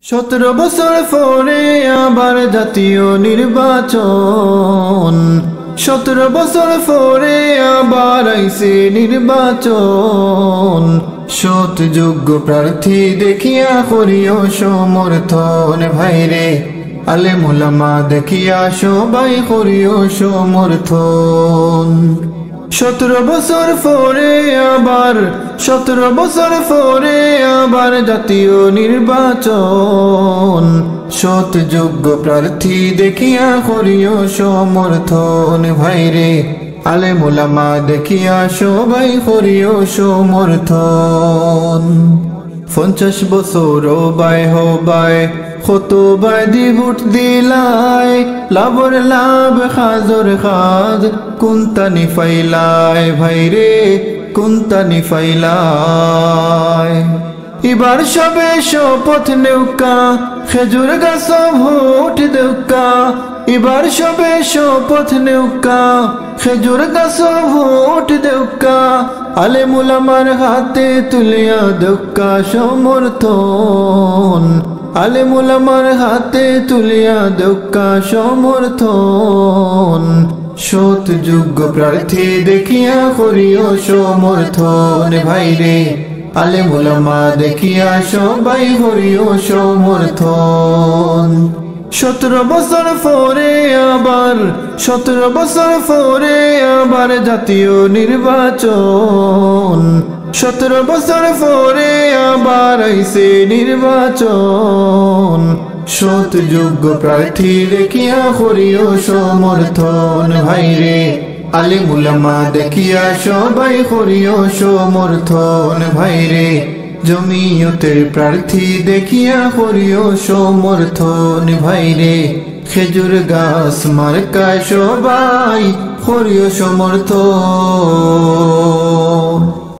17 বছর পরে আবার জাতীয় নির্বাচন। 17 বছর পরে আবার আইছে নির্বাচন। সৎ যোগ্য প্রার্থী দেখিয়া করিও সমর্থন। ভাইরে আলেম ওলামা দেখিয়া সবাই করিও সমর্থন। 17 বছর পরে আবার 17 বছর পরে আবার জাতীয় নির্বাচন। সৎ যোগ্য প্রার্থী দেখিয়া করিও সমর্থন। ভাইরে আলেম ওলামা দেখিয়া সবাই করিও সমর্থন। 50 বছর বাই হবাই কত বাদি ভোট দিলাই, লাভর লাভ খাজর খাজ কুন্তানি ফাইলাই। ভাইরে কুন্তানি ফাইলাই। এবার সবে শপথ নেউকা খেজুর গাছ ভোট দেউকা। এবার সবে শপথ নেউকা খেজুর গাছ ভোট দেউকা। আলেম ওলামার হাতে তুলিয়া দেউকা সমর্থন। আলেম ওলামার হাতে তুলিয়া দেউকা সমর্থন। সৎ যোগ্য প্রার্থী দেখিয়া করিও সমর্থন। ভাইরে আলেম ওলামা দেখিয়া সবাই করিও সমর্থন। 17 বছর পরে আবার 17 বছর পরে আবার জাতীয় নির্বাচন। 17 বছর পরে আবার আইছে নির্বাচন। সৎ যোগ্য প্রার্থী দেখিয়া করিও সমর্থন। ভাইরে আলেম ওলামা দেখিয়া সবাই করিও সমর্থন। ভাইরে জমিয়তের প্রার্থী দেখিয়া করিও সমর্থন। ভাইরে খেজুর গাছ মার্কায় সবাই করিও সমর্থন।